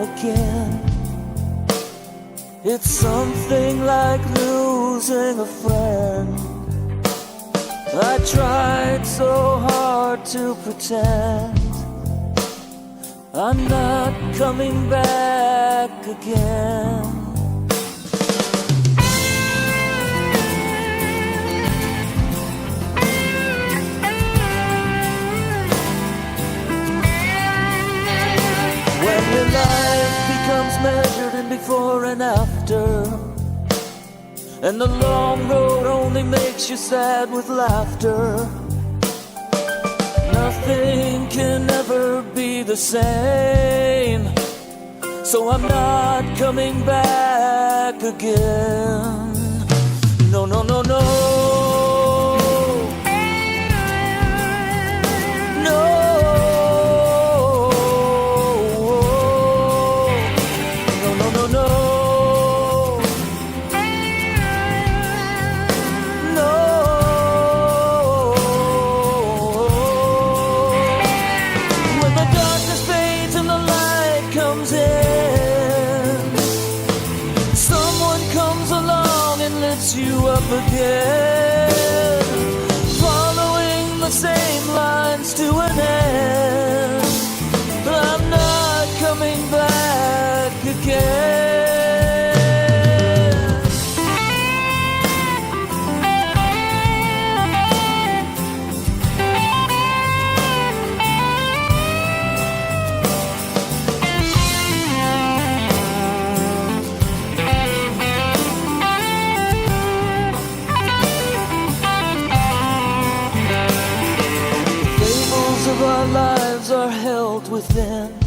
again. It's something like losing a friend. I tried so hard to pretend I'm not coming back again. When your life becomes measured in before and after, and the long road only makes you sad with laughter, nothing can ever be the same. So I'm not coming back again. No, no, no, no. You up again, following the same lines to an end. I'm not coming back again. Our lives are held within.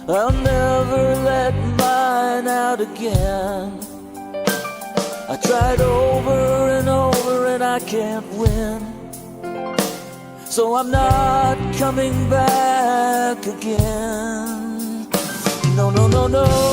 I'll never let mine out again. I tried over and over and I can't win. So I'm not coming back again. No, no, no, no.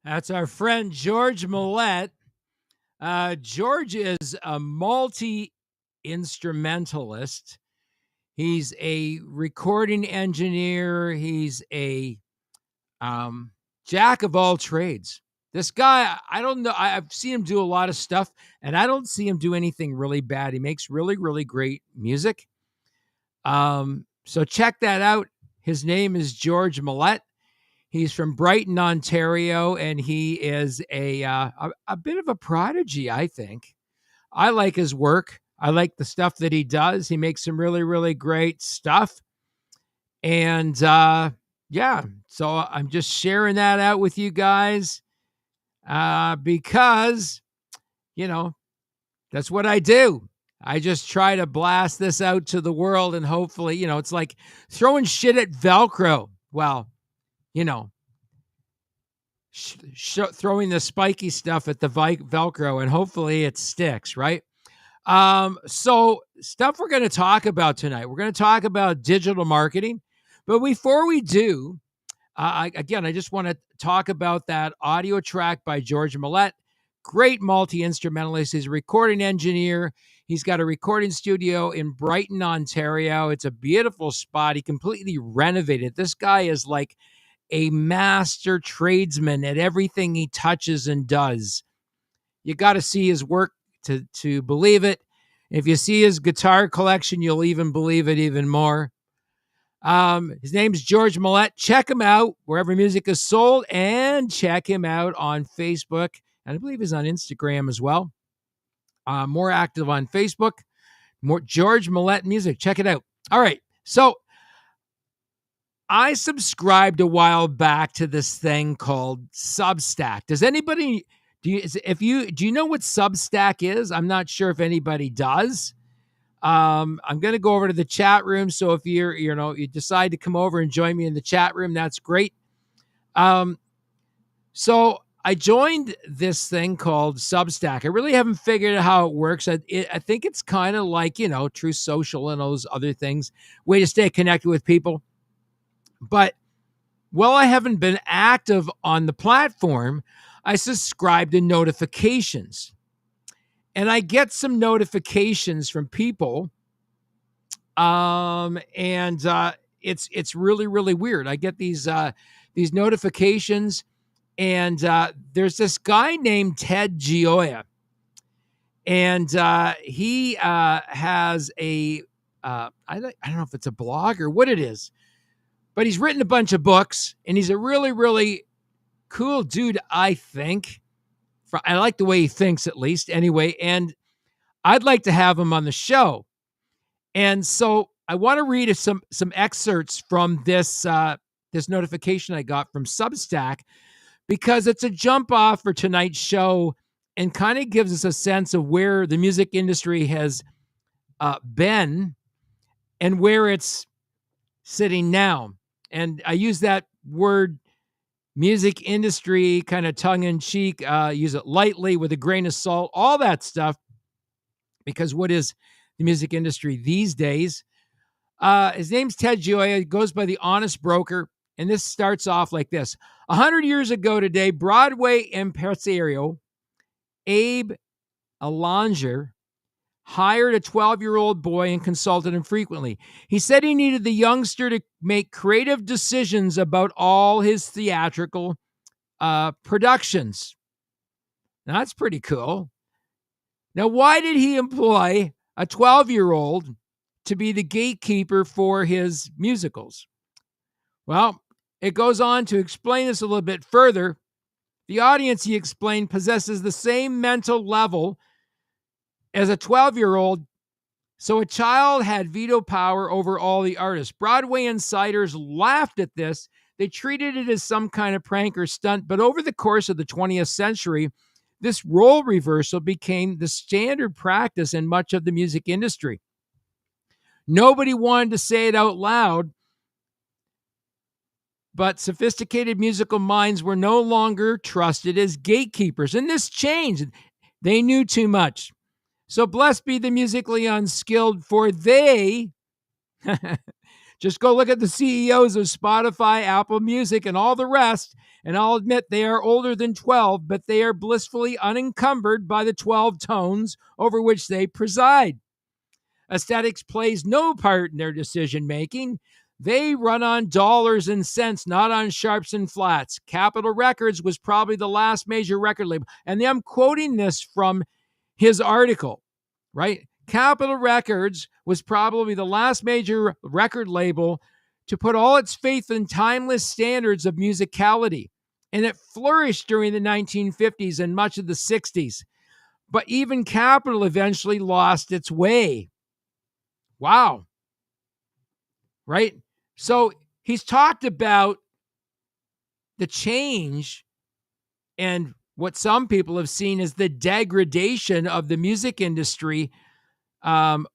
That's our friend George Millette. George is a multi-instrumentalist. He's a recording engineer. He's a jack of all trades. This guy, I don't know. I've seen him do a lot of stuff, and I don't see him do anything really bad. He makes really, really great music. So check that out. His name is George Millette. He's from Brighton, Ontario, and he is a bit of a prodigy, I think. I like his work. I like the stuff that he does. He makes some really, really great stuff. And yeah, so I'm just sharing that out with you guys because, you know, that's what I do. I just try to blast this out to the world and hopefully, you know, it's like throwing shit at Velcro. Well, you know, throwing the spiky stuff at the Velcro and hopefully it sticks, right? So stuff we're going to talk about tonight. We're going to talk about digital marketing. But before we do, I just want to talk about that audio track by George Millette. Great multi-instrumentalist. He's a recording engineer. He's got a recording studio in Brighton, Ontario. It's a beautiful spot. He completely renovated. This guy is like a master tradesman at everything he touches and does. You got to see his work to believe it. If you see his guitar collection, you'll even believe it even more. His name's George Millette. Check him out wherever music is sold, and check him out on Facebook. And I believe he's on Instagram as well. More active on Facebook. More George Millette Music. Check it out. All right. So I subscribed a while back to this thing called Substack. Does anybody do you know what Substack is? I'm not sure if anybody does. I'm going to go over to the chat room. So if you decide to come over and join me in the chat room, that's great. So I joined this thing called Substack. I really haven't figured out how it works. I think it's kind of like, True Social and those other things, way to stay connected with people. But while I haven't been active on the platform, I subscribe to notifications. And I get some notifications from people. It's really, really weird. I get these notifications, and there's this guy named Ted Gioia. And he has a I don't know if it's a blog or what it is, but he's written a bunch of books, and he's a really, really cool dude, I think. I like the way he thinks, at least, anyway, and I'd like to have him on the show. And so I want to read some excerpts from this notification I got from Substack, because it's a jump off for tonight's show and kind of gives us a sense of where the music industry has been and where it's sitting now. And I use that word music industry kind of tongue in cheek, use it lightly with a grain of salt, all that stuff, because what is the music industry these days? His name's Ted Gioia. He goes by the Honest Broker. And this starts off like this. 100 years ago today, Broadway impresario Abe Alanger hired a 12-year-old boy and consulted him frequently. He said he needed the youngster to make creative decisions about all his theatrical productions. Now, that's pretty cool. Now, why did he employ a 12-year-old to be the gatekeeper for his musicals? Well, it goes on to explain this a little bit further. The audience, he explained, possesses the same mental level as a 12-year-old, so a child had veto power over all the artists. Broadway insiders laughed at this. They treated it as some kind of prank or stunt, but over the course of the 20th century, this role reversal became the standard practice in much of the music industry. Nobody wanted to say it out loud, but sophisticated musical minds were no longer trusted as gatekeepers, and this changed. They knew too much. So blessed be the musically unskilled, for they, just go look at the CEOs of Spotify, Apple Music, and all the rest, and I'll admit they are older than 12, but they are blissfully unencumbered by the 12 tones over which they preside. Aesthetics plays no part in their decision-making. They run on dollars and cents, not on sharps and flats. Capitol Records was probably the last major record label. And I'm quoting this from his article, right? Capitol Records was probably the last major record label to put all its faith in timeless standards of musicality. And it flourished during the 1950s and much of the 60s. But even Capitol eventually lost its way. Wow. Right? So he's talked about the change and what some people have seen as the degradation of the music industry, or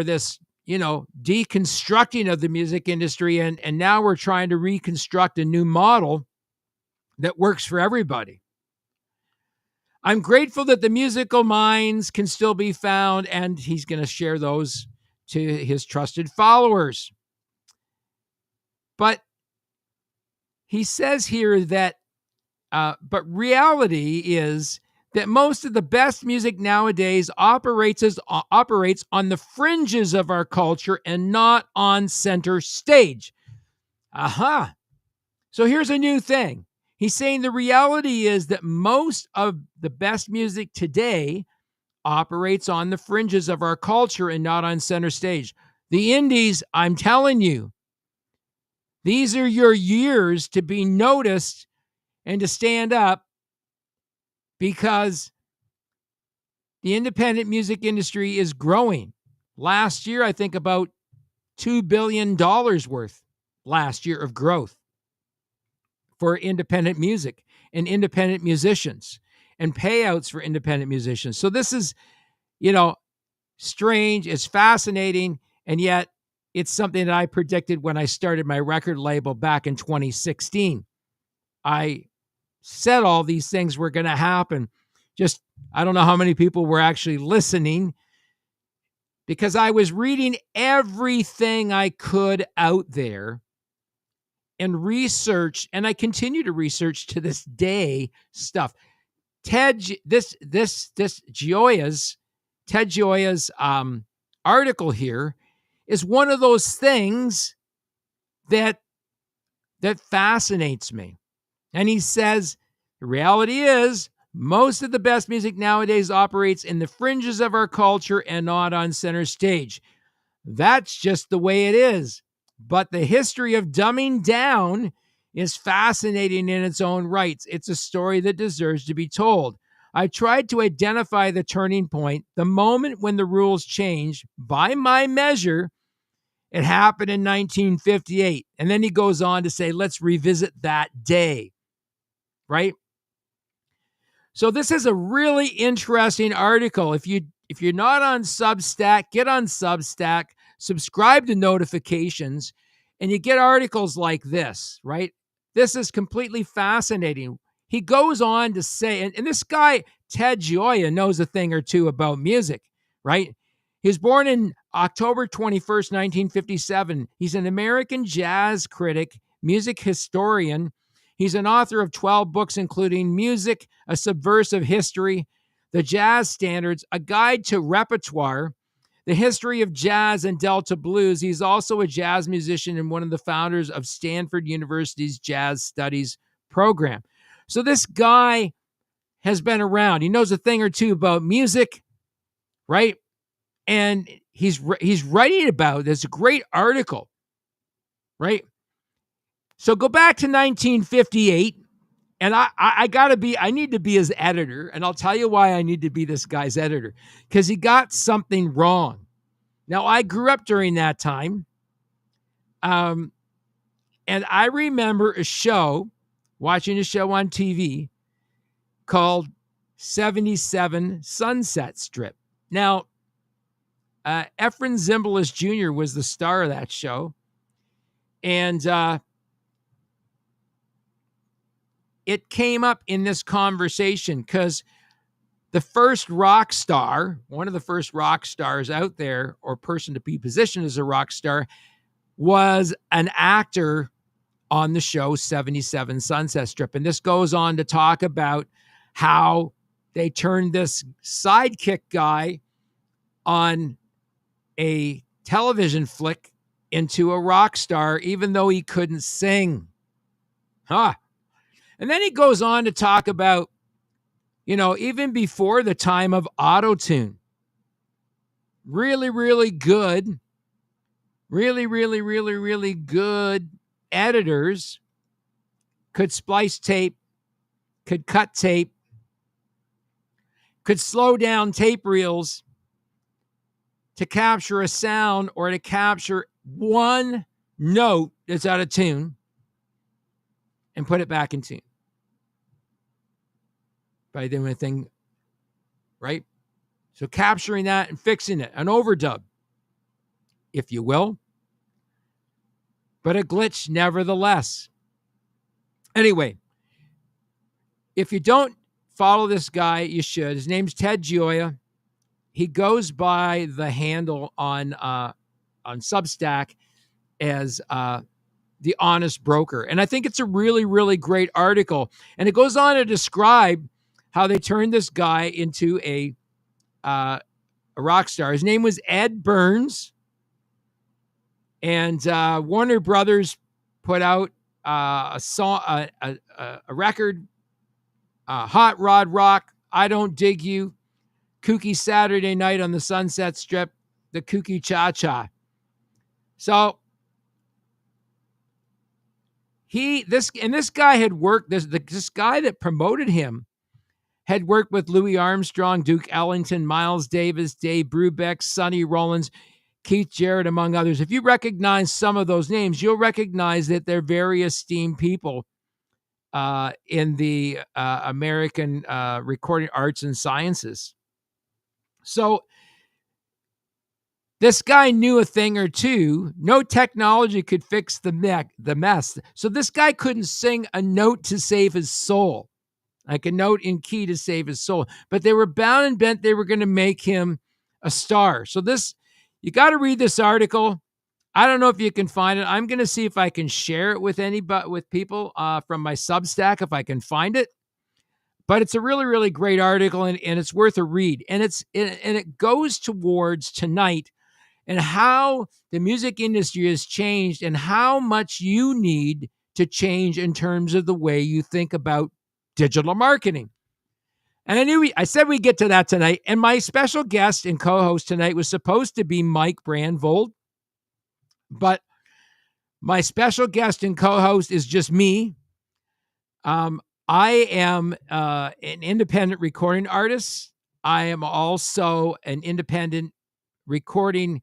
this, deconstructing of the music industry. And now we're trying to reconstruct a new model that works for everybody. I'm grateful that the musical minds can still be found, and he's going to share those to his trusted followers. But he says here that, but reality is that most of the best music nowadays operates on the fringes of our culture and not on center stage. Aha. So here's a new thing. He's saying the reality is that most of the best music today operates on the fringes of our culture and not on center stage. The indies, I'm telling you, these are your years to be noticed and to stand up, because the independent music industry is growing. Last year, I think about $2 billion worth last year of growth for independent music and independent musicians and payouts for independent musicians. So this is, strange. It's fascinating. And yet it's something that I predicted when I started my record label back in 2016. I said all these things were going to happen. Just, I don't know how many people were actually listening, because I was reading everything I could out there and research, and I continue to research to this day stuff. Ted Gioia's article here is one of those things that fascinates me. And he says, the reality is most of the best music nowadays operates in the fringes of our culture and not on center stage. That's just the way it is. But the history of dumbing down is fascinating in its own rights. It's a story that deserves to be told. I tried to identify the turning point, the moment when the rules changed. By my measure, it happened in 1958. And then he goes on to say, let's revisit that day, right? So this is a really interesting article. If you're not on Substack, get on Substack, subscribe to notifications, and you get articles like this, right? This is completely fascinating. He goes on to say, and this guy, Ted Gioia, knows a thing or two about music, right? He was born in October 21st, 1957. He's an American jazz critic, music historian. He's an author of 12 books, including Music, A Subversive History, The Jazz Standards, A Guide to Repertoire, The History of Jazz and Delta Blues. He's also a jazz musician and one of the founders of Stanford University's Jazz Studies program. So this guy has been around. He knows a thing or two about music, right? And he's writing about this great article, right? So go back to 1958, and I need to be his editor, and I'll tell you why I need to be this guy's editor, because he got something wrong. Now, I grew up during that time, and I remember watching a show on TV called 77 Sunset Strip. Now, Efren Zimbalist Jr. was the star of that show, and it came up in this conversation because one of the first rock stars out there, or person to be positioned as a rock star, was an actor on the show 77 Sunset Strip. And this goes on to talk about how they turned this sidekick guy on a television flick into a rock star, even though he couldn't sing. And then he goes on to talk about, even before the time of auto-tune, really, really good editors could splice tape, could cut tape, could slow down tape reels to capture a sound or to capture one note that's out of tune and put it back in tune by doing a thing, right? So capturing that and fixing it, an overdub, if you will, but a glitch nevertheless. Anyway, if you don't follow this guy, you should. His name's Ted Gioia. He goes by the handle on Substack as The Honest Broker. And I think it's a really, really great article. And it goes on to describe how they turned this guy into a rock star. His name was Ed Burns, and Warner Brothers put out a song, a record, Hot Rod Rock, I Don't Dig You, Kooky Saturday Night on the Sunset Strip, the Kooky Cha Cha. So this guy had worked. This guy that promoted him had worked with Louis Armstrong, Duke Ellington, Miles Davis, Dave Brubeck, Sonny Rollins, Keith Jarrett, among others. If you recognize some of those names, you'll recognize that they're very esteemed people in the American recording arts and sciences. So this guy knew a thing or two. No technology could fix the mess. So this guy couldn't sing a note to save his soul, like a note in key to save his soul. But they were bound and bent. They were going to make him a star. So you got to read this article. I don't know if you can find it. I'm going to see if I can share it with people from my Substack, if I can find it. But it's a really, really great article, and it's worth a read. And it goes towards tonight and how the music industry has changed and how much you need to change in terms of the way you think about digital marketing. And I said we'd get to that tonight. And my special guest and co-host tonight was supposed to be Mike Brandvold, but my special guest and co-host is just me. I am an independent recording artist. I am also an independent recording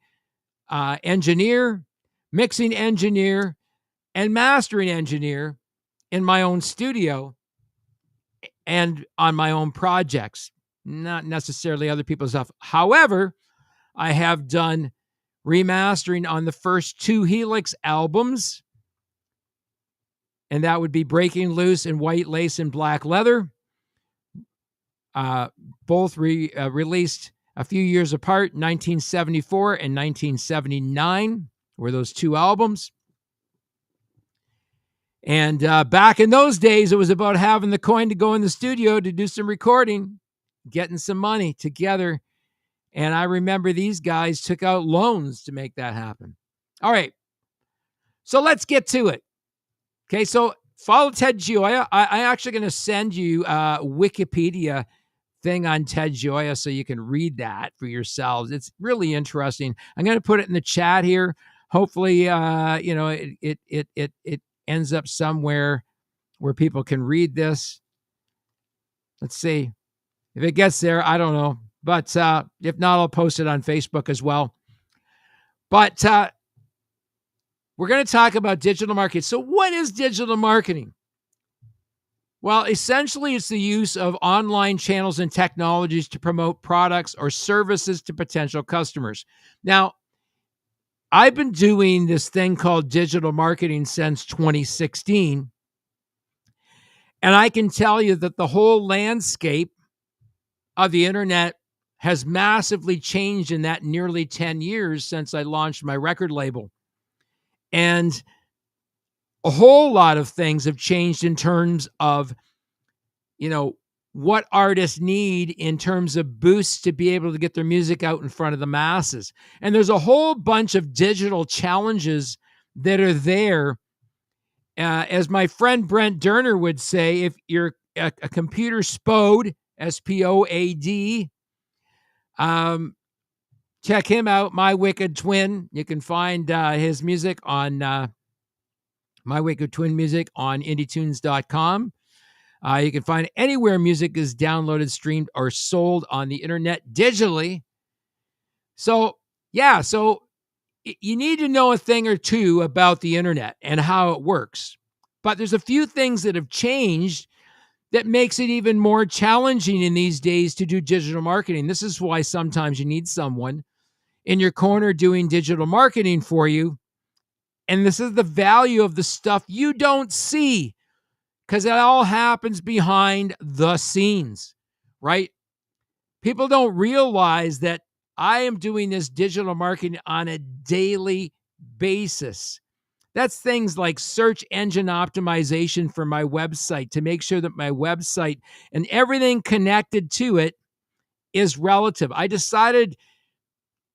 engineer, mixing engineer, and mastering engineer in my own studio and on my own projects, not necessarily other people's stuff. However, I have done remastering on the first 2 Helix albums, and that would be Breaking Loose and White Lace and Black Leather. Both released a few years apart, 1974 and 1979 were those 2 albums. And back in those days, it was about having the coin to go in the studio to do some recording, getting some money together. And I remember these guys took out loans to make that happen. All right. So let's get to it. Okay. So follow Ted Gioia. I'm actually going to send you a Wikipedia thing on Ted Gioia so you can read that for yourselves. It's really interesting. I'm going to put it in the chat here. Hopefully, it ends up somewhere where people can read this. Let's see if it gets there. I don't know, but if not, I'll post it on Facebook as well. But we're going to talk about digital marketing. So what is digital marketing? Well, essentially, it's the use of online channels and technologies to promote products or services to potential customers. Now, I've been doing this thing called digital marketing since 2016, and I can tell you that the whole landscape of the internet has massively changed in that nearly 10 years since I launched my record label. And a whole lot of things have changed in terms of, what artists need in terms of boosts to be able to get their music out in front of the masses. And there's a whole bunch of digital challenges that are there. As my friend Brent Durner would say, if you're a computer SPOD, SPOAD, check him out, My Wicked Twin. You can find his music on My Wicked Twin music on IndieTunes.com. You can find it anywhere music is downloaded, streamed, or sold on the internet digitally. So, you need to know a thing or two about the internet and how it works. But there's a few things that have changed that makes it even more challenging in these days to do digital marketing. This is why sometimes you need someone in your corner doing digital marketing for you. And this is the value of the stuff you don't see, because it all happens behind the scenes, right? People don't realize that I am doing this digital marketing on a daily basis. That's things like search engine optimization for my website to make sure that my website and everything connected to it is relative. I decided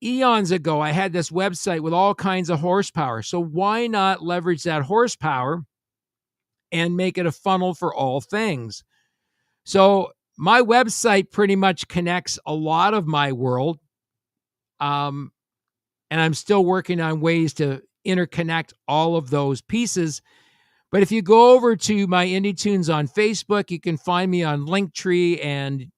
eons ago I had this website with all kinds of horsepower. So why not leverage that horsepower and make it a funnel for all things? So my website pretty much connects a lot of my world. And I'm still working on ways to interconnect all of those pieces. But if you go over to my Indie Tunes on Facebook, you can find me on Linktree and,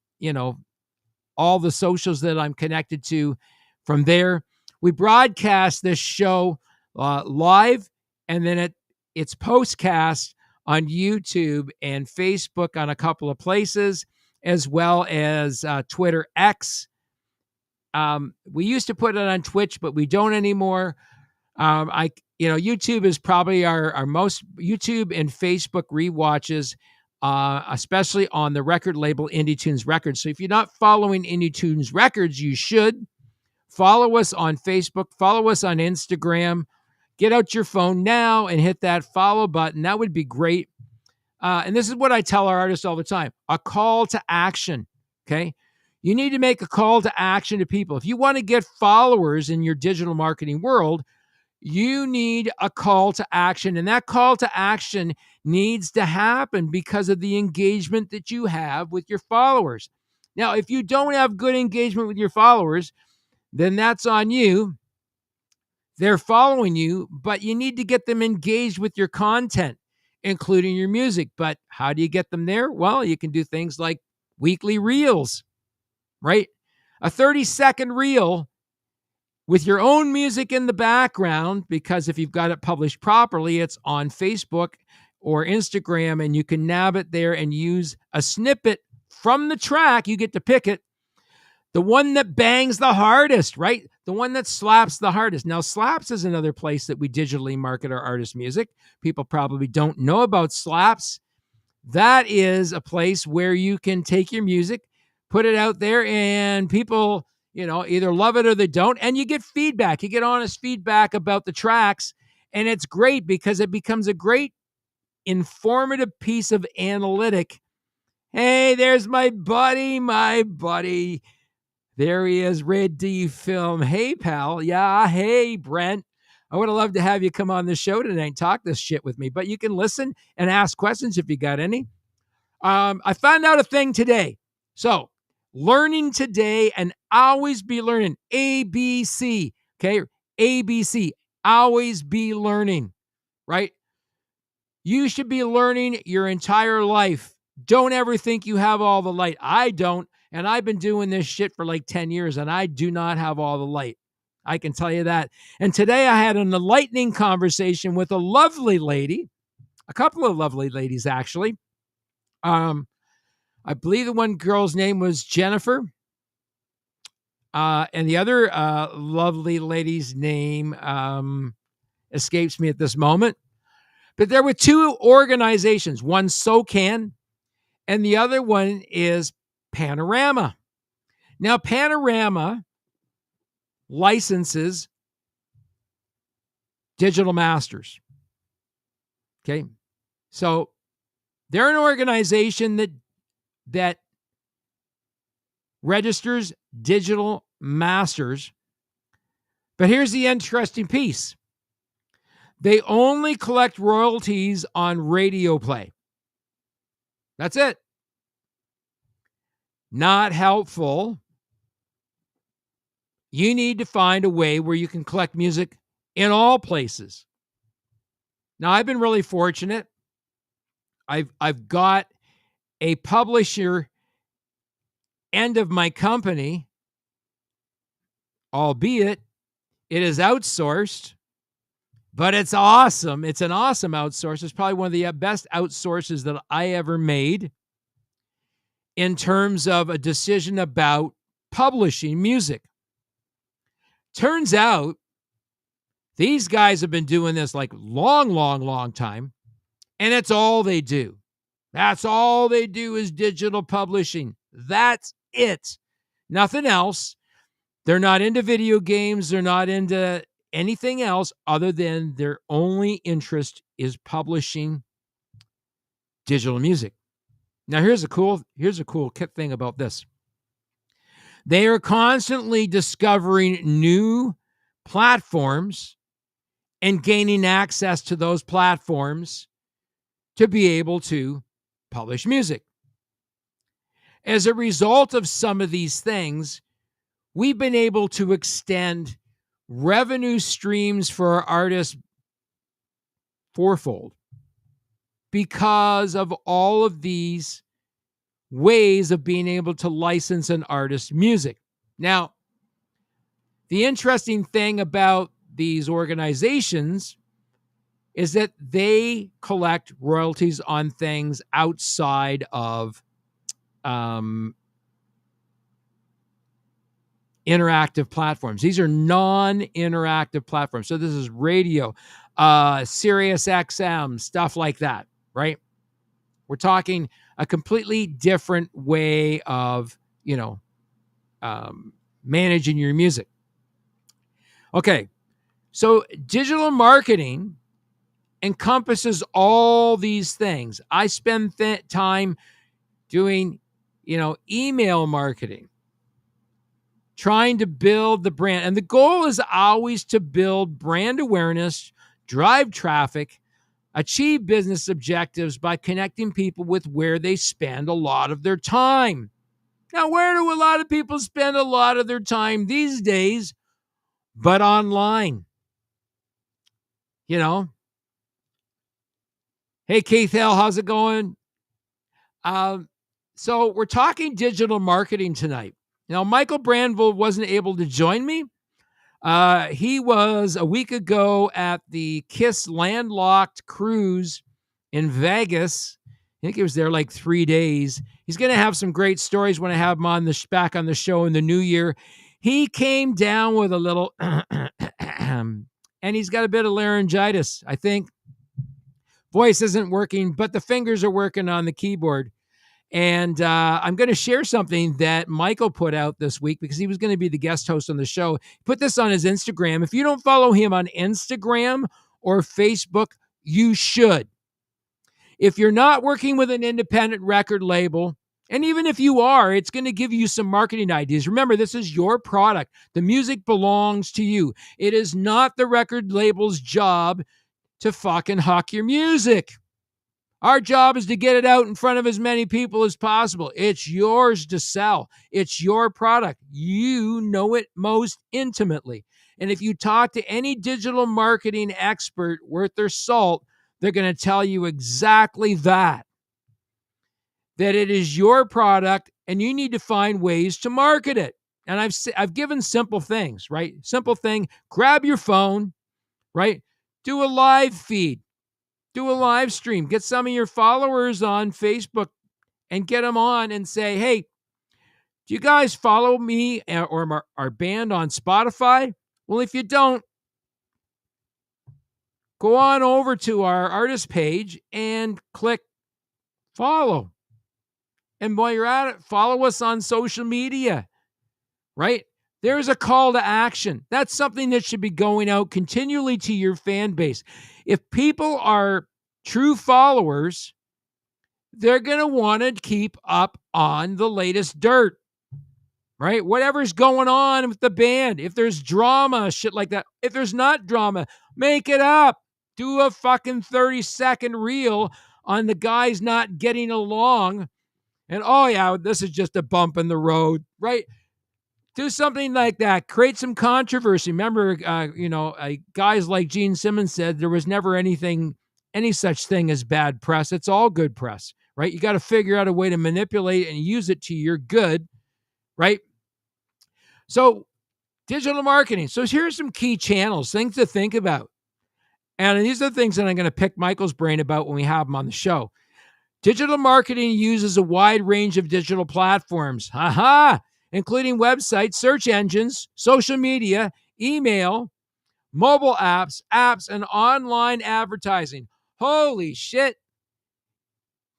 all the socials that I'm connected to from there. We broadcast this show live, and then it's postcast on YouTube and Facebook on a couple of places, as well as Twitter X. We used to put it on Twitch, but we don't anymore. YouTube is probably our most YouTube and Facebook rewatches, especially on the record label Indie Tunes Records. So if you're not following Indie Tunes Records, you should follow us on Facebook, follow us on Instagram. Get out your phone now and hit that follow button. That would be great. And this is what I tell our artists all the time: a call to action. Okay. You need to make a call to action to people. If you want to get followers in your digital marketing world, you need a call to action. And that call to action needs to happen because of the engagement that you have with your followers. Now, if you don't have good engagement with your followers, then that's on you. They're following you, but you need to get them engaged with your content, including your music. But how do you get them there? Well, you can do things like weekly reels, right? A 30-second reel with your own music in the background, because if you've got it published properly, it's on Facebook or Instagram, and you can nab it there and use a snippet from the track. You get to pick it. The one that bangs the hardest, right? The one that slaps the hardest. Now, Slaps is another place that we digitally market our artist music. People probably don't know about Slaps. That is a place where you can take your music, put it out there, and people, either love it or they don't. And you get feedback. You get honest feedback about the tracks. And it's great because it becomes a great informative piece of analytic. Hey, there's my buddy. There he is, Red D Film. Hey, pal. Yeah, hey, Brent. I would have loved to have you come on the show tonight and talk this shit with me, but you can listen and ask questions if you got any. I found out a thing today. So, learning today and always be learning. ABC, okay? ABC, always be learning, right? You should be learning your entire life. Don't ever think you have all the light. I don't. And I've been doing this shit for like 10 years, and I do not have all the light. I can tell you that. And today I had an enlightening conversation with a lovely lady, a couple of lovely ladies, actually. I believe the one girl's name was Jennifer. And the other lovely lady's name escapes me at this moment. But there were two organizations, one SOCAN, and the other one is Panorama. Now, Panorama licenses digital masters. Okay. So they're an organization that registers digital masters. But here's the interesting piece. They only collect royalties on radio play. That's it. Not helpful. You need to find a way where you can collect music in all places. Now, I've been really fortunate. I've got a publisher end of my company, albeit it is outsourced, but it's awesome. It's an awesome outsource. It's probably one of the best outsources that I ever made in terms of a decision about publishing music. Turns out these guys have been doing this like long time, and it's all they do. That's all they do is digital publishing. That's it. Nothing else. They're not into video games. They're not into anything else other than their only interest is publishing digital music. Now, here's a cool thing about this. They are constantly discovering new platforms and gaining access to those platforms to be able to publish music. As a result of some of these things, we've been able to extend revenue streams for our artists fourfold because of all of these ways of being able to license an artist's music. Now, the interesting thing about these organizations is that they collect royalties on things outside of interactive platforms. These are non-interactive platforms. So this is radio, Sirius XM, stuff like that, right? We're talking a completely different way of, managing your music. Okay, so digital marketing encompasses all these things. I spend time doing, email marketing, trying to build the brand. And the goal is always to build brand awareness, drive traffic, achieve business objectives by connecting people with where they spend a lot of their time. Now, where do a lot of people spend a lot of their time these days? But online. Hey, Keith Hill, how's it going? So we're talking digital marketing tonight. Now, Michael Brandville wasn't able to join me. He was a week ago at the KISS Landlocked cruise in Vegas. I think he was there like 3 days. He's going to have some great stories when I have him on back on the show in the new year. He came down with a little, and he's got a bit of laryngitis, I think. Voice isn't working, but the fingers are working on the keyboard. And I'm going to share something that Michael put out this week because he was going to be the guest host on the show. He put this on his Instagram. If you don't follow him on Instagram or Facebook, you should. If you're not working with an independent record label, and even if you are, it's going to give you some marketing ideas. Remember, this is your product. The music belongs to you. It is not the record label's job to fucking huck your music. Our job is to get it out in front of as many people as possible. It's yours to sell. It's your product. You know it most intimately. And if you talk to any digital marketing expert worth their salt, they're going to tell you exactly that it is your product and you need to find ways to market it. And I've given simple things, right? Simple thing, grab your phone, right? Do a live feed. Do a live stream. Get some of your followers on Facebook and get them on and say, hey, do you guys follow me or our band on Spotify? Well, if you don't, go on over to our artist page and click follow. And while you're at it, follow us on social media, right? There's a call to action. That's something that should be going out continually to your fan base. If people are true followers, they're going to want to keep up on the latest dirt, right? Whatever's going on with the band. If there's drama, shit like that. If there's not drama, make it up. Do a fucking 30-second reel on the guys not getting along. And, oh, yeah, this is just a bump in the road, right? Do something like that. Create some controversy. Remember, guys like Gene Simmons said there was never any such thing as bad press. It's all good press, right? You got to figure out a way to manipulate and use it to your good, right? So digital marketing. So here's some key channels, things to think about. And these are the things that I'm going to pick Michael's brain about when we have him on the show. Digital marketing uses a wide range of digital platforms, including websites, search engines, social media, email, mobile apps, and online advertising. Holy shit.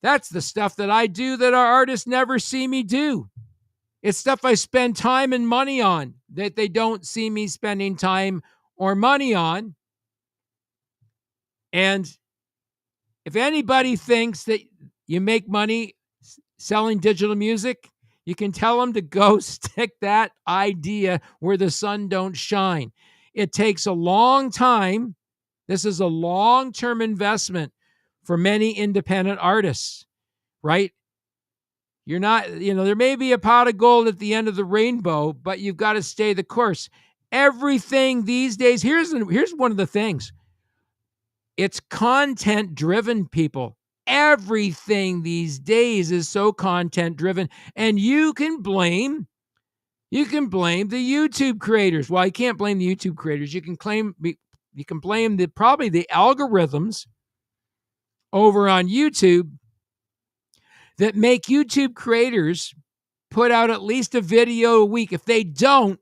That's the stuff that I do that our artists never see me do. It's stuff I spend time and money on that they don't see me spending time or money on. And if anybody thinks that you make money selling digital music, you can tell them to go stick that idea where the sun don't shine. It takes a long time. This is a long-term investment for many independent artists, right? You're not, there may be a pot of gold at the end of the rainbow, but you've got to stay the course. Everything these days, here's one of the things. It's content driven, people. Everything these days is so content driven, and you can blame the YouTube creators. Well, you can't blame the YouTube creators. You can blame probably the algorithms over on YouTube that make YouTube creators put out at least a video a week. If they don't,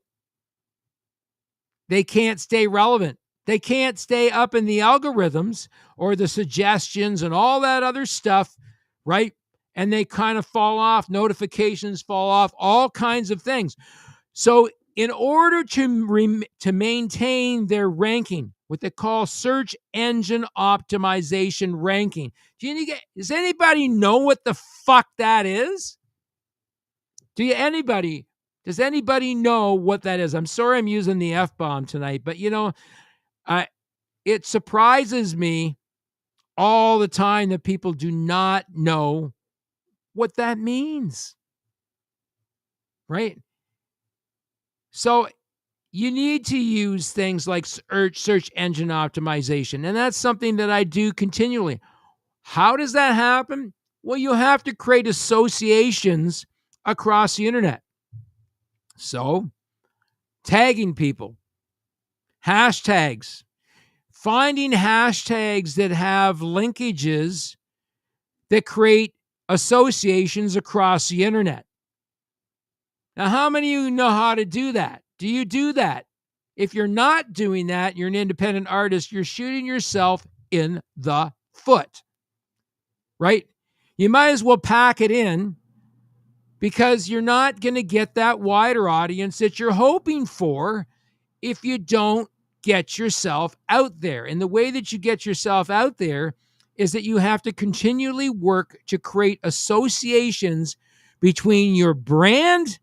they can't stay relevant. They can't stay up in the algorithms or the suggestions and all that other stuff, right? And they kind of fall off. Notifications fall off, all kinds of things. So in order to maintain their ranking, what they call search engine optimization ranking. Does anybody know what the fuck that is? Does anybody know what that is? I'm sorry I'm using the F-bomb tonight, but it surprises me all the time that people do not know what that means. Right? So you need to use things like search engine optimization, and that's something that I do continually. How does that happen? Well, you have to create associations across the internet. So, tagging people, hashtags, finding hashtags that have linkages that create associations across the internet. Now, how many of you know how to do that? Do you do that? If you're not doing that, you're an independent artist, you're shooting yourself in the foot, right? You might as well pack it in, because you're not going to get that wider audience that you're hoping for if you don't get yourself out there. And the way that you get yourself out there is that you have to continually work to create associations between your brand.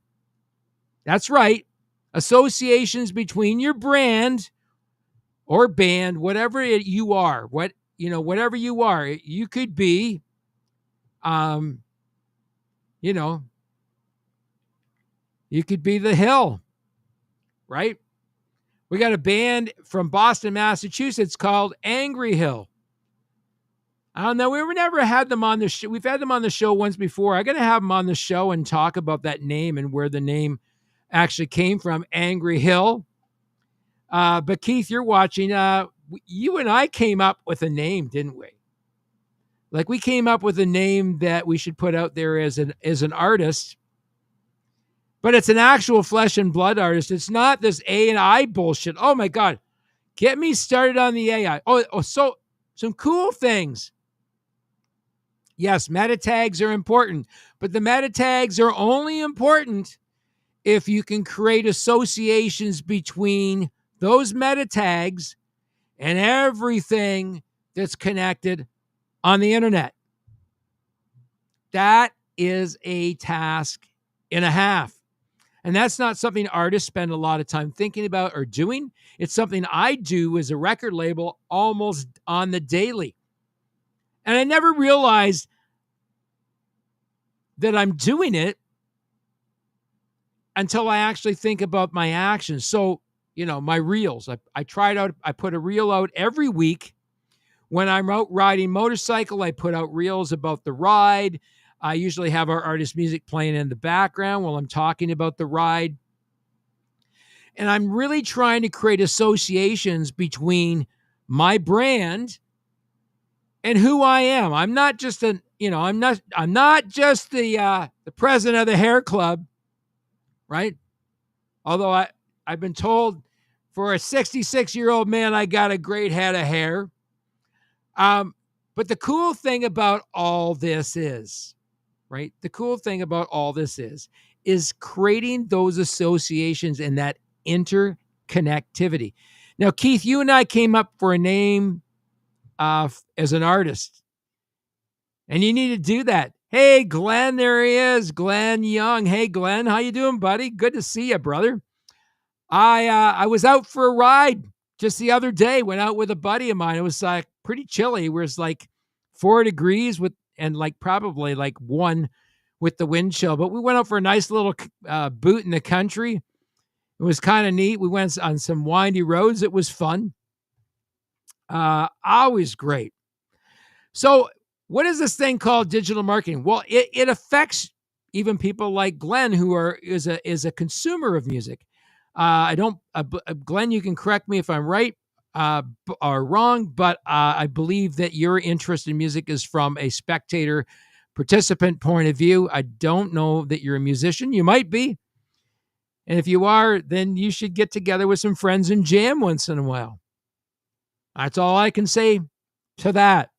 That's right. Associations between your brand or band, whatever you are, whatever you are. You could be, you could be The Hill, right? We got a band from Boston, Massachusetts called Angry Hill. I don't know. We've never had them on the show. We've had them on the show once before. I got to have them on the show and talk about that name and where the name actually came from, Angry Hill. But Keith, you're watching. You and I came up with a name, didn't we? Like, we came up with a name that we should put out there as an artist. But it's an actual flesh and blood artist. It's not this AI bullshit. Oh my God. Get me started on the AI. So some cool things. Yes, meta tags are important, but the meta tags are only important if you can create associations between those meta tags and everything that's connected on the internet. That is a task and a half. And that's not something artists spend a lot of time thinking about or doing. It's something I do as a record label almost on the daily. And I never realized that I'm doing it until I actually think about my actions. So, my reels. I put a reel out every week. When I'm out riding motorcycle, I put out reels about the ride. I usually have our artist music playing in the background while I'm talking about the ride. And I'm really trying to create associations between my brand and who I am. I'm not just the president of the hair club, right? Although I've been told for a 66-year-old man, I got a great head of hair. But the cool thing about all this is, right? The cool thing about all this is creating those associations and that interconnectivity. Now, Keith, you and I came up for a name as an artist, and you need to do that. Hey, Glenn, there he is, Glenn Young. Hey, Glenn, how you doing, buddy? Good to see you, brother. I was out for a ride just the other day. Went out with a buddy of mine. It was like pretty chilly. It was like 4 degrees and like probably like 1 with the wind chill. But we went out for a nice little boot in the country. It was kind of neat. We went on some windy roads. It was fun. Always great. So, what is this thing called digital marketing? Well, it affects even people like Glenn, who is a consumer of music. I don't, Glenn, you can correct me if I'm right or wrong, but I believe that your interest in music is from a spectator participant point of view. I don't know that you're a musician. You might be. And if you are, then you should get together with some friends and jam once in a while. That's all I can say to that.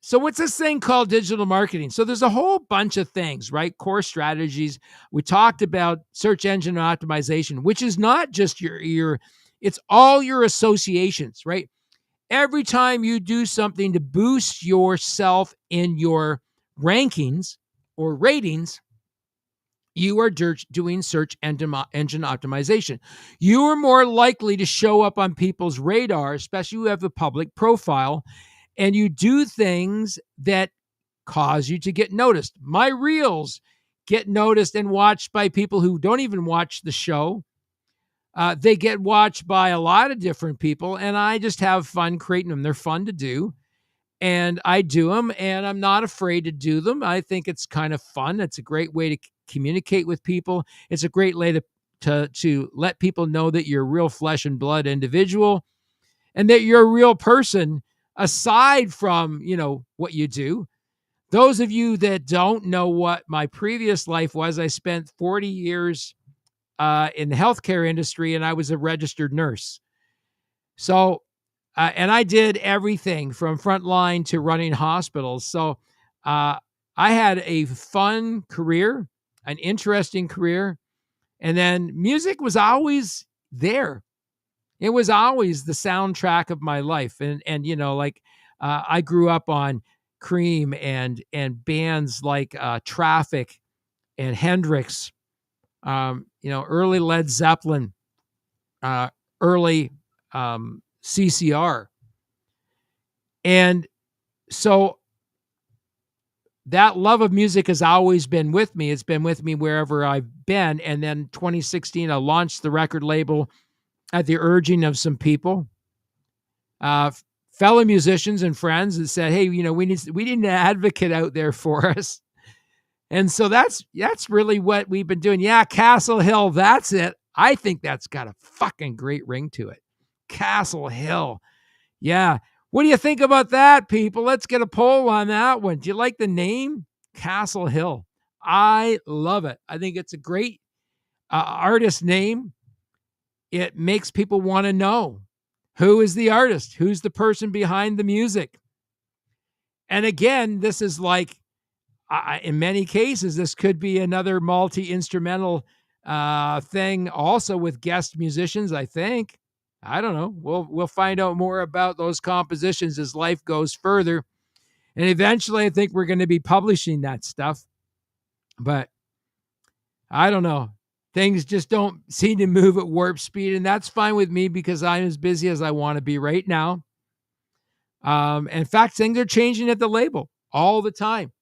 So what's this thing called digital marketing? So there's a whole bunch of things, right? Core strategies. We talked about search engine optimization, which is not just it's all your associations, right? Every time you do something to boost yourself in your rankings or ratings, you are doing search engine optimization. You are more likely to show up on people's radar, especially who have a public profile, and you do things that cause you to get noticed. My reels get noticed and watched by people who don't even watch the show. They get watched by a lot of different people, and I just have fun creating them. They're fun to do, and I do them, and I'm not afraid to do them. I think it's kind of fun. It's a great way to communicate with people. It's a great way to let people know that you're a real flesh and blood individual and that you're a real person aside from, what you do. Those of you that don't know what my previous life was, I spent 40 years in the healthcare industry, and I was a registered nurse. So, and I did everything from frontline to running hospitals. So I had a fun career, an interesting career. And then music was always there. It was always the soundtrack of my life. And I grew up on Cream and bands like Traffic and Hendrix, early Led Zeppelin, early CCR. And so that love of music has always been with me. It's been with me wherever I've been. And then 2016, I launched the record label at the urging of some people, fellow musicians and friends, that said, hey, we need an advocate out there for us. And so that's really what we've been doing. Yeah, Castle Hill, that's it. I think that's got a fucking great ring to it. Castle Hill. Yeah. What do you think about that, people? Let's get a poll on that one. Do you like the name? Castle Hill. I love it. I think it's a great artist name. It makes people want to know who is the artist, who's the person behind the music. And again, this is like, in many cases, this could be another multi-instrumental thing also with guest musicians, I think. I don't know. We'll find out more about those compositions as life goes further. And eventually, I think we're going to be publishing that stuff. But I don't know. Things just don't seem to move at warp speed. And that's fine with me because I'm as busy as I want to be right now. In fact, things are changing at the label all the time.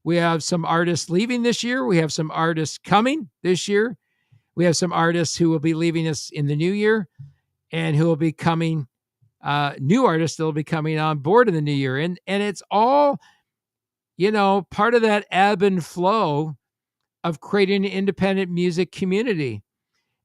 We have some artists leaving this year. We have some artists coming this year. We have some artists who will be leaving us in the new year and who will be coming, new artists that will be coming on board in the new year. And it's all, part of that ebb and flow of creating an independent music community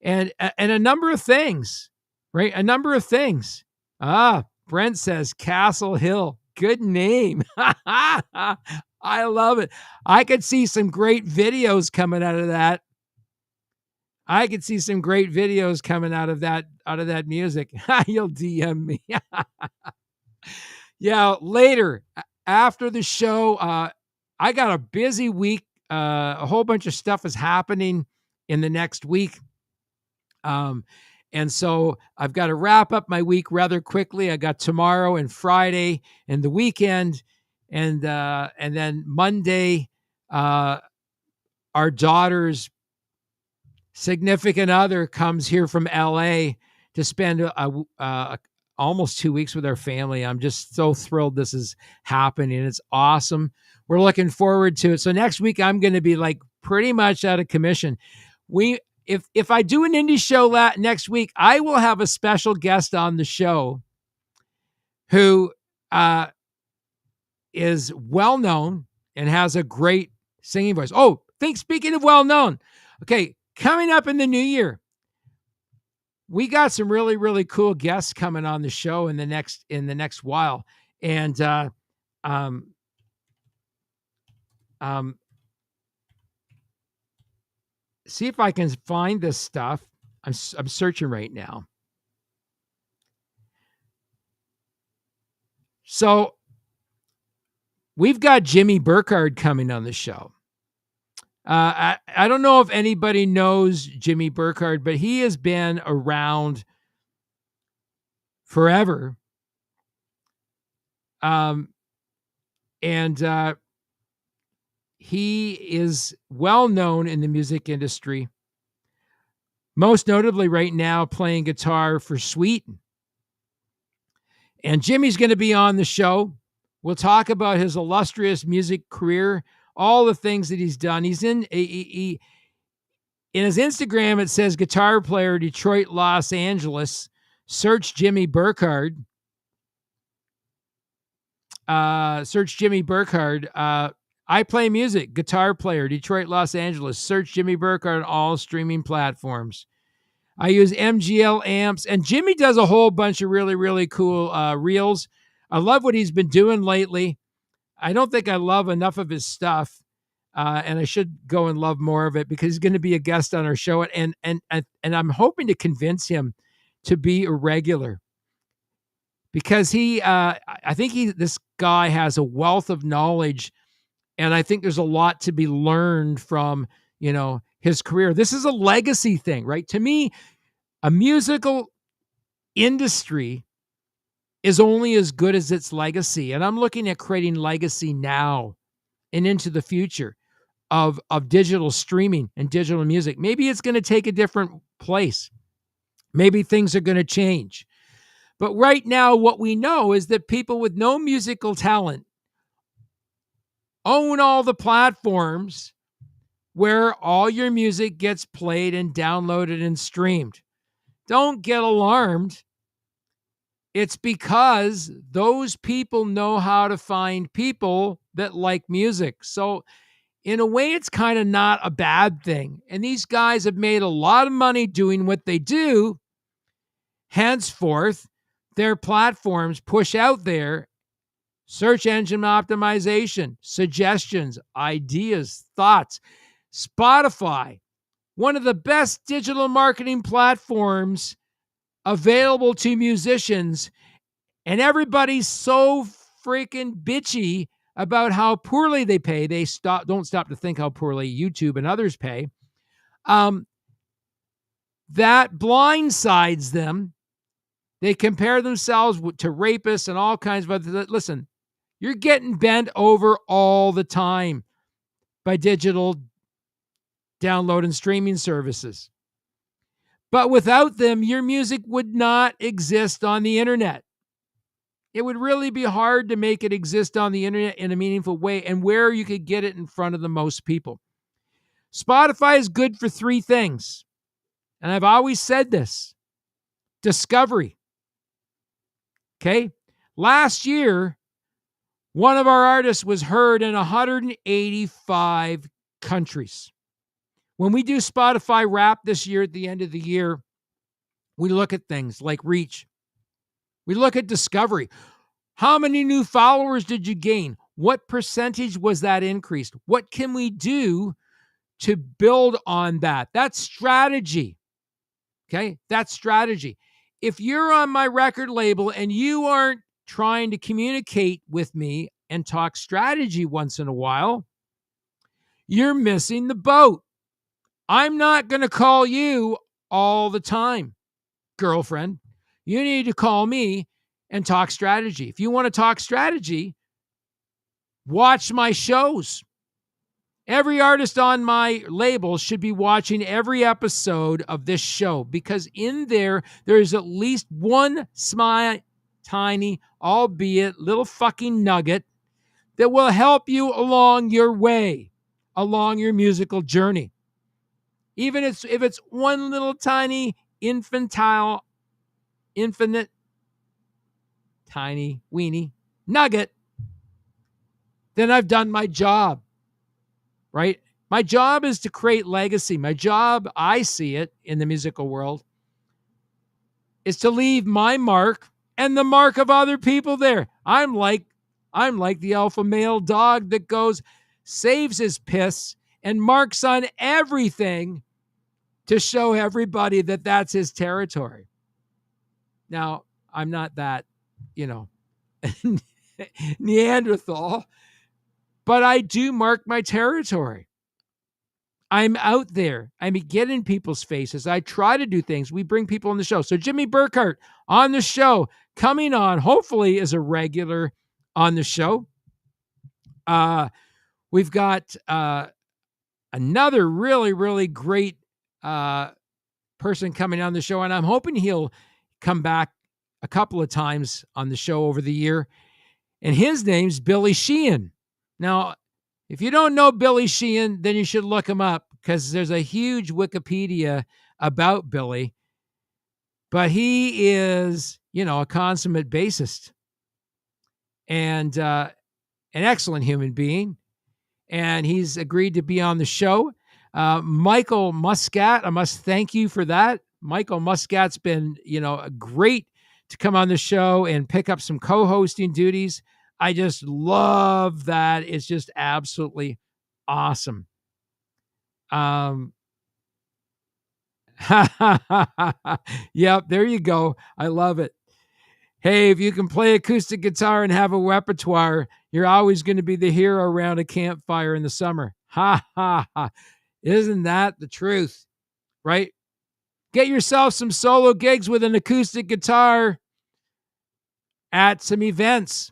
and a number of things, right? A number of things. Brent says Castle Hill. Good name. I love it. I could see some great videos coming out of that. Music. You'll DM me. Yeah, later after the show, I got a busy week. A whole bunch of stuff is happening in the next week. And And so I've got to wrap up my week rather quickly. I got tomorrow and Friday and the weekend, and then Monday, our daughter's significant other comes here from LA to spend almost 2 weeks with our family. I'm just so thrilled this is happening. It's awesome. We're looking forward to it. So next week I'm going to be like pretty much out of commission. If I do an indie show next week, I will have a special guest on the show who is well known and has a great singing voice. Oh, speaking of well known, okay, coming up in the new year, we got some really, really cool guests coming on the show in the next while. And see if I can find this stuff. I'm searching right now. So we've got Jimmy Burkhardt coming on the show. I don't know if anybody knows Jimmy Burkhardt, but he has been around forever. And he is well known in the music industry, most notably right now playing guitar for Sweet. And Jimmy's going to be on the show. We'll talk about his illustrious music career, all the things that he's done. He's in his Instagram, it says guitar player, Detroit, Los Angeles. Search Jimmy Burkhardt. Search Jimmy Burkhardt. I play music, guitar player, Detroit, Los Angeles. Search Jimmy Burkhardt on all streaming platforms. I use MGL amps, and Jimmy does a whole bunch of really, really cool reels. I love what he's been doing lately. I don't think I love enough of his stuff, and I should go and love more of it because he's going to be a guest on our show, and I'm hoping to convince him to be a regular because I think this guy has a wealth of knowledge. And I think there's a lot to be learned from, his career. This is a legacy thing, right? To me, a musical industry is only as good as its legacy. And I'm looking at creating legacy now and into the future of digital streaming and digital music. Maybe it's going to take a different place. Maybe things are going to change. But right now, what we know is that people with no musical talent own all the platforms where all your music gets played and downloaded and streamed. Don't get alarmed. It's because those people know how to find people that like music. So in a way, it's kind of not a bad thing. And these guys have made a lot of money doing what they do. Henceforth, their platforms push out there search engine optimization, suggestions, ideas, thoughts. Spotify, one of the best digital marketing platforms available to musicians. And everybody's so freaking bitchy about how poorly they pay. They don't stop to think how poorly YouTube and others pay. That blindsides them. They compare themselves to rapists and all kinds of other. Listen, you're getting bent over all the time by digital download and streaming services. But without them, your music would not exist on the internet. It would really be hard to make it exist on the internet in a meaningful way and where you could get it in front of the most people. Spotify is good for three things. And I've always said this. Discovery. Okay? Last year, one of our artists was heard in 185 countries. When we do Spotify Wrap this year at the end of the year, we look at things like reach. We look at discovery. How many new followers did you gain? What percentage was that increased? What can we do to build on that? That's strategy. Okay? That's strategy. If you're on my record label and you aren't trying to communicate with me and talk strategy once in a while, you're missing the boat. I'm not going to call you all the time. girlfriend. You need to call me and talk strategy. If you want to talk strategy, watch my shows. Every artist on my label should be watching every episode of this show, because in there is at least one small, tiny, albeit little fucking nugget that will help you along your way, along your musical journey. Even if it's one little tiny, infantile, infinite, tiny, weeny nugget, then I've done my job, right? My job is to create legacy. My job, I see it in the musical world, is to leave my mark and the mark of other people there. I'm like the alpha male dog that goes, saves his piss, and marks on everything to show everybody that that's his territory. Now, I'm not that, Neanderthal, but I do mark my territory. I'm out there. I get in people's faces. I try to do things. We bring people on the show. So Jimmy Burkhart on the show, coming on, hopefully as a regular on the show. We've got another really, really great person coming on the show, and I'm hoping he'll come back a couple of times on the show over the year. And his name's Billy Sheehan. Now, if you don't know Billy Sheehan, then you should look him up, because there's a huge Wikipedia about Billy. But he is, a consummate bassist and an excellent human being. And he's agreed to be on the show. Michael Muscat, I must thank you for that. Michael Muscat's been, great to come on the show and pick up some co-hosting duties. I just love that. It's just absolutely awesome. Yep, there you go. I love it. Hey, if you can play acoustic guitar and have a repertoire, you're always going to be the hero around a campfire in the summer. Ha, ha, ha. Isn't that the truth? Right? Get yourself some solo gigs with an acoustic guitar at some events.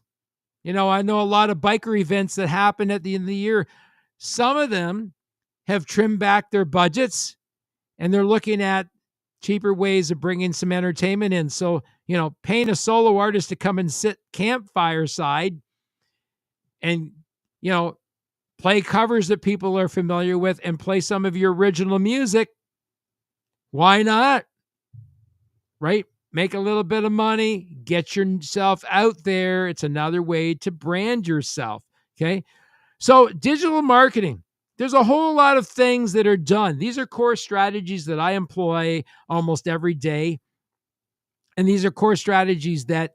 I know a lot of biker events that happen at the end of the year. Some of them have trimmed back their budgets, and they're looking at cheaper ways of bringing some entertainment in. So, paying a solo artist to come and sit campfire side and, play covers that people are familiar with and play some of your original music. Why not? Right? Make a little bit of money, get yourself out there. It's another way to brand yourself. Okay. So digital marketing, there's a whole lot of things that are done. These are core strategies that I employ almost every day. And these are core strategies that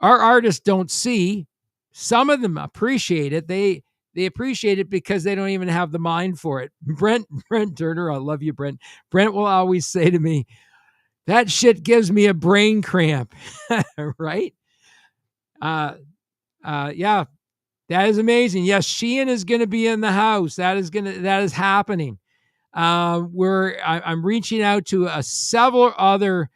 our artists don't see. Some of them appreciate it. They appreciate it because they don't even have the mind for it. Brent Turner, I love you, Brent. Brent will always say to me, that shit gives me a brain cramp, right? Yeah, that is amazing. Yes, Sheehan is going to be in the house. That is happening. I'm reaching out to several other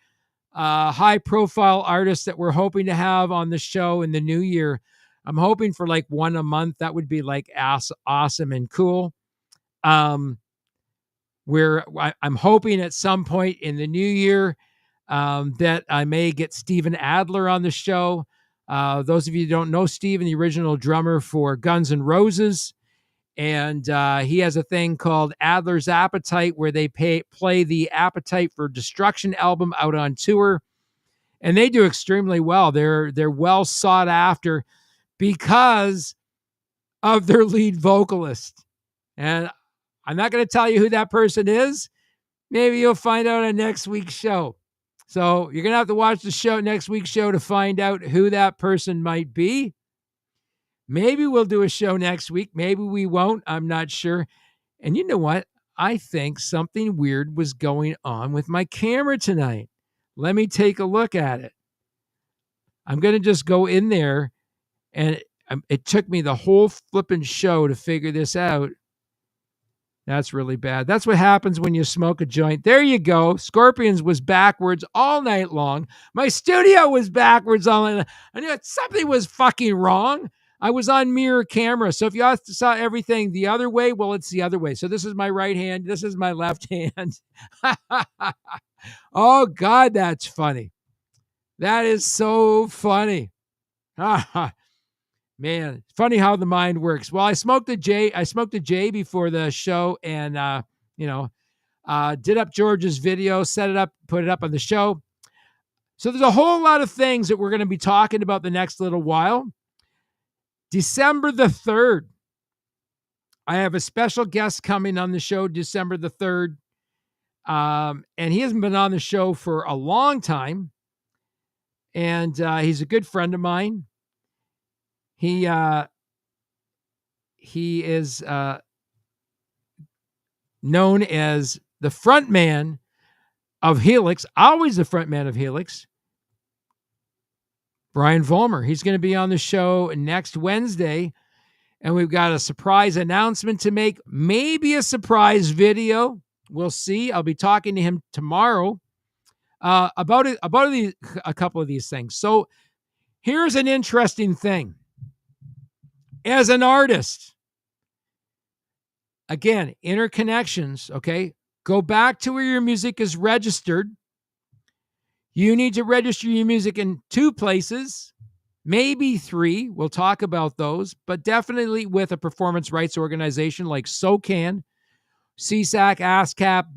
high-profile artists that we're hoping to have on the show in the new year. I'm hoping for like one a month. That would be like awesome and cool. I'm hoping at some point in the new year that I may get Steven Adler on the show. Those of you who don't know Steven, the original drummer for Guns N' Roses. And he has a thing called Adler's Appetite, where they play the Appetite for Destruction album out on tour. And they do extremely well. They're well sought after because of their lead vocalist. And I'm not going to tell you who that person is. Maybe you'll find out on next week's show. So you're going to have to watch the next week's show to find out who that person might be. Maybe we'll do a show next week. Maybe we won't. I'm not sure. And you know what? I think something weird was going on with my camera tonight. Let me take a look at it. I'm going to just go in there, and it took me the whole flipping show to figure this out. That's really bad. That's what happens when you smoke a joint. There you go. Scorpions was backwards all night long. My studio was backwards all night. I knew something was fucking wrong. I was on mirror camera. So if you saw everything the other way, well, it's the other way. So this is my right hand. This is my left hand. Oh, God, that's funny. That is so funny. Man, it's funny how the mind works. Well, I smoked a J before the show, and did up George's video, set it up, put it up on the show. So there's a whole lot of things that we're going to be talking about the next little while. December the 3rd, I have a special guest coming on the show December the 3rd. And he hasn't been on the show for a long time. And he's a good friend of mine. He is known as the front man of Helix, always the front man of Helix, Brian Vollmer. He's going to be on the show next Wednesday, and we've got a surprise announcement to make, maybe a surprise video. We'll see. I'll be talking to him tomorrow about a couple of these things. So here's an interesting thing. As an artist, again, interconnections, okay? Go back to where your music is registered. You need to register your music in 2 places, maybe 3. We'll talk about those, but definitely with a performance rights organization like SOCAN, CSAC, ASCAP,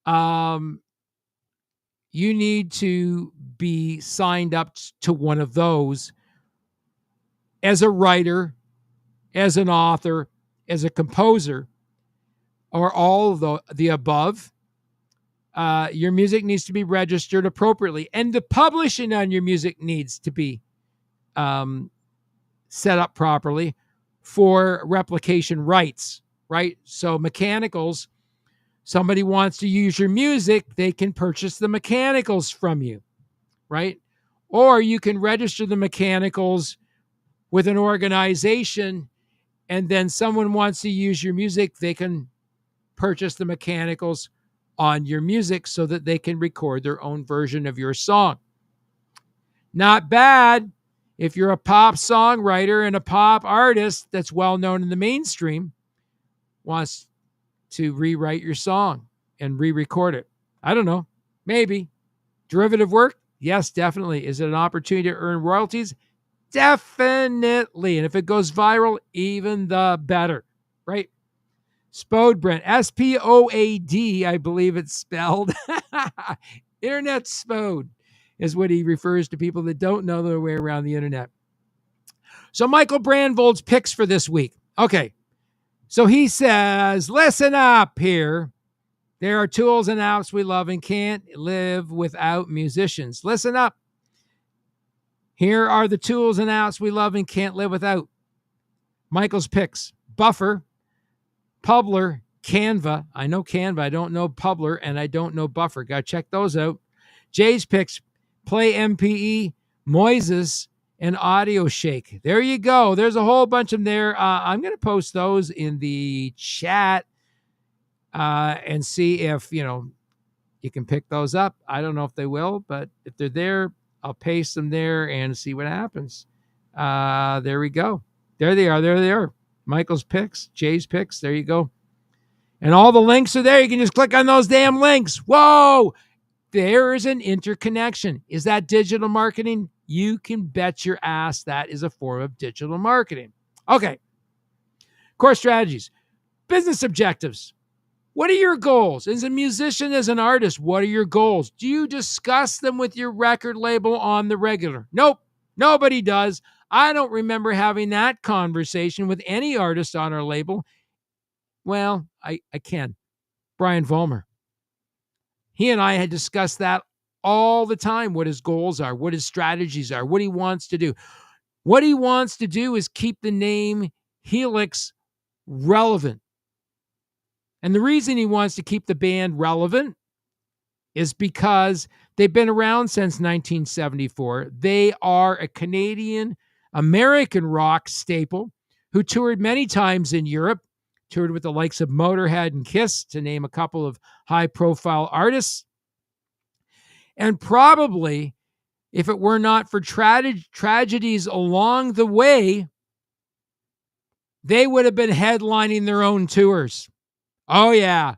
BMI. You need to be signed up to one of those as a writer, as an author, as a composer, or all of the above. Your music needs to be registered appropriately, and the publishing on your music needs to be set up properly for replication rights, right? So mechanicals, somebody wants to use your music, they can purchase the mechanicals from you, right? Or you can register the mechanicals with an organization, and then someone wants to use your music, they can purchase the mechanicals on your music so that they can record their own version of your song. Not bad if you're a pop songwriter and a pop artist that's well known in the mainstream, wants to rewrite your song and re-record it. I don't know. Maybe. Derivative work? Yes, definitely. Is it an opportunity to earn royalties? Definitely. And if it goes viral, even the better, right? Spode Brent, S-P-O-A-D, I believe it's spelled. Internet Spode is what he refers to people that don't know their way around the internet. So Michael Brandvold's picks for this week. Okay. So he says, listen up here. There are tools and apps we love and can't live without musicians. Listen up. Here are the tools and apps we love and can't live without. Michael's picks: Buffer, Publer, Canva. I know Canva. I don't know Publer, and I don't know Buffer. Got to check those out. Jay's picks: Play MPE, Moises, and Audio Shake. There you go. There's a whole bunch of them there. I'm going to post those in the chat and see if, you can pick those up. I don't know if they will, but if they're there, I'll paste them there and see what happens. There we go. There they are. There they are. Michael's picks, Jay's picks. There you go. And all the links are there. You can just click on those damn links. Whoa! There is an interconnection. Is that digital marketing? You can bet your ass that is a form of digital marketing. Okay. Core strategies. Business objectives. What are your goals? As a musician, as an artist, what are your goals? Do you discuss them with your record label on the regular? Nope. Nobody does. I don't remember having that conversation with any artist on our label. Well, I can. Brian Vollmer. He and I had discussed that all the time, what his goals are, what his strategies are, what he wants to do. What he wants to do is keep the name Helix relevant. And the reason he wants to keep the band relevant is because they've been around since 1974. They are a Canadian-American rock staple who toured many times in Europe, toured with the likes of Motorhead and Kiss, to name a couple of high-profile artists. And probably, if it were not for tragedies along the way, they would have been headlining their own tours. Oh, yeah.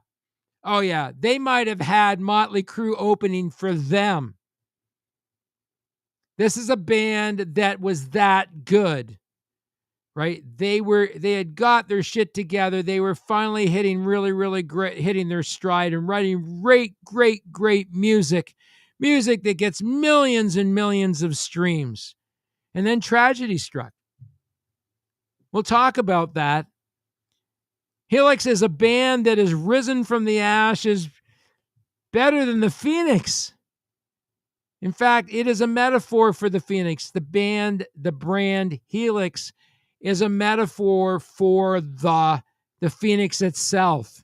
Oh, yeah. They might have had Motley Crue opening for them. This is a band that was that good, right? They had got their shit together. They were finally hitting really great, hitting their stride and writing great music that gets millions and millions of streams. And then tragedy struck. We'll talk about that. Helix is a band that has risen from the ashes better than the Phoenix. In fact, it is a metaphor for the Phoenix. The brand Helix is a metaphor for the Phoenix itself.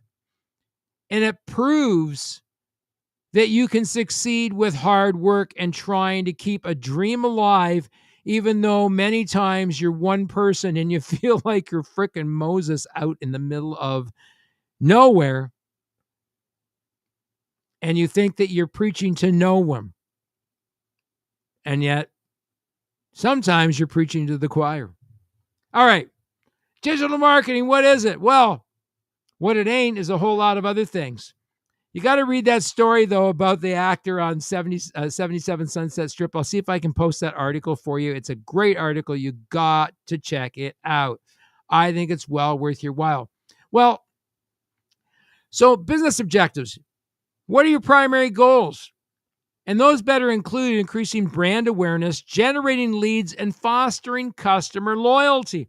And it proves that you can succeed with hard work and trying to keep a dream alive, even though many times you're one person and you feel like you're frickin' Moses out in the middle of nowhere, and you think that you're preaching to no one. And yet, sometimes you're preaching to the choir. All right, digital marketing, what is it? Well, what it ain't is a whole lot of other things. You got to read that story, though, about the actor on 77 Sunset Strip. I'll see if I can post that article for you. It's a great article. You got to check it out. I think it's well worth your while. Well, so business objectives. What are your primary goals? And those better include increasing brand awareness, generating leads, and fostering customer loyalty.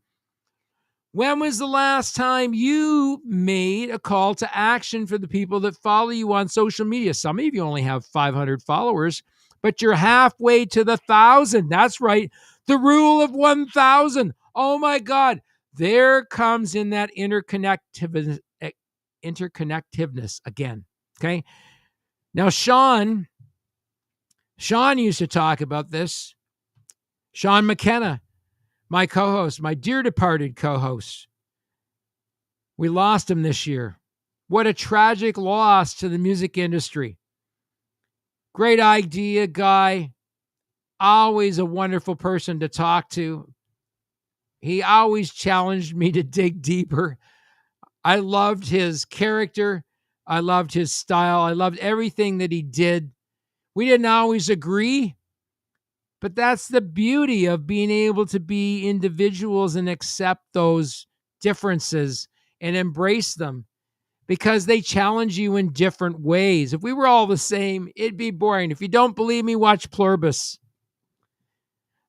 When was the last time you made a call to action for the people that follow you on social media? Some of you only have 500 followers, but you're halfway to the 1,000. That's right. The rule of 1,000. Oh my God. There comes in that interconnectiveness again. Okay. Now, Sean used to talk about this. Sean McKenna, my co-host, my dear departed co-host. We lost him this year. What a tragic loss to the music industry. Great idea, guy. Always a wonderful person to talk to. He always challenged me to dig deeper. I loved his character. I loved his style. I loved everything that he did. We didn't always agree, but that's the beauty of being able to be individuals and accept those differences and embrace them, because they challenge you in different ways. If we were all the same, it'd be boring. If you don't believe me, watch Pluribus.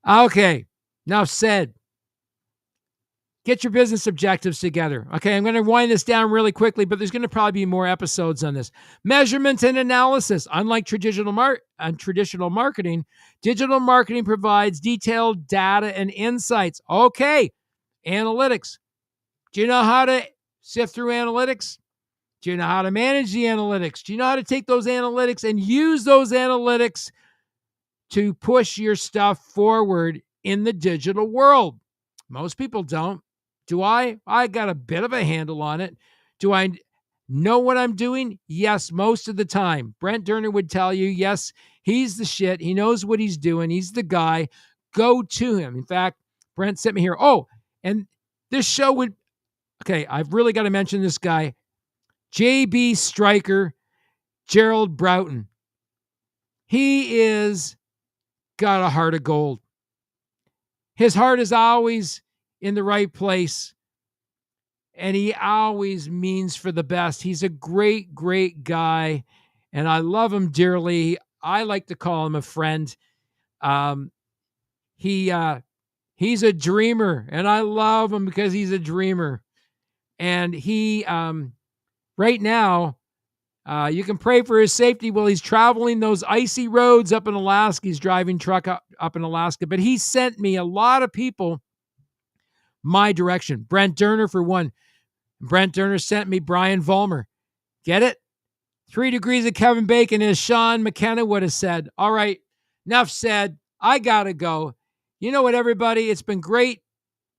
Okay, now said. Get your business objectives together. Okay, I'm going to wind this down really quickly, but there's going to probably be more episodes on this. Measurement and analysis. Unlike traditional marketing, digital marketing provides detailed data and insights. Okay, analytics. Do you know how to sift through analytics? Do you know how to manage the analytics? Do you know how to take those analytics and use those analytics to push your stuff forward in the digital world? Most people don't. Do I? I got a bit of a handle on it. Do I know what I'm doing? Yes, most of the time. Brent Durner would tell you, yes, he's the shit. He knows what he's doing. He's the guy. Go to him. In fact, Brent sent me here. Oh, and this show would, okay, I've really got to mention this guy, JB Stryker, Gerald Broughton. He is got a heart of gold. His heart is always in the right place, and he always means for the best. He's a great guy, and I love him dearly. I like to call him a friend. He's a dreamer, and I love him because he's a dreamer. And he, right now, you can pray for his safety while he's traveling those icy roads up in Alaska. He's driving truck up in Alaska, but he sent me a lot of people my direction. Brent Durner, for one. Brent Durner sent me Brian Vollmer. Get it? 3 degrees of Kevin Bacon, as Sean McKenna would have said. All right, enough said. I got to go. You know what, everybody? It's been great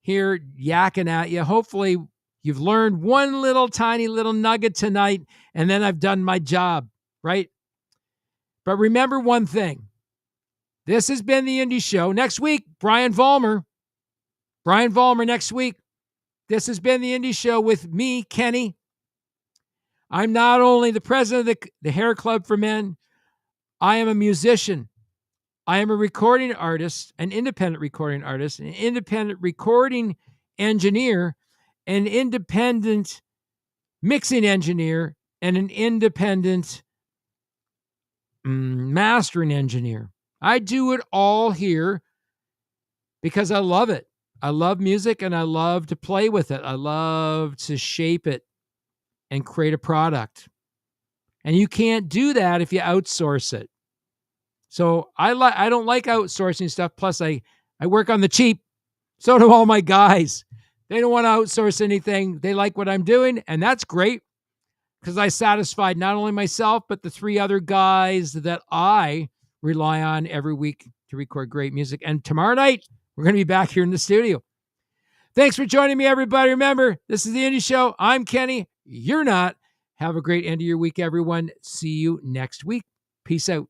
here yakking at you. Hopefully You've learned one little tiny little nugget tonight, and then I've done my job, right? But remember one thing. This has been the Indie Show. Next week, Brian Vollmer. Brian Vollmer next week. This has been the Indie Show with me, Kenny. I'm not only the president of the Hair Club for Men, I am a musician. I am a recording artist, an independent recording artist, an independent recording engineer, an independent mixing engineer, and an independent mastering engineer. I do it all here because I love it. I love music and I love to play with it. I love to shape it and create a product. And you can't do that if you outsource it. So I don't like outsourcing stuff. Plus, I work on the cheap. So do all my guys. They don't want to outsource anything. They like what I'm doing, and that's great because I satisfied not only myself, but the 3 other guys that I rely on every week to record great music. And tomorrow night, we're going to be back here in the studio. Thanks for joining me, everybody. Remember, this is the Indie Show. I'm Kenny. You're not. Have a great end of your week, everyone. See you next week. Peace out.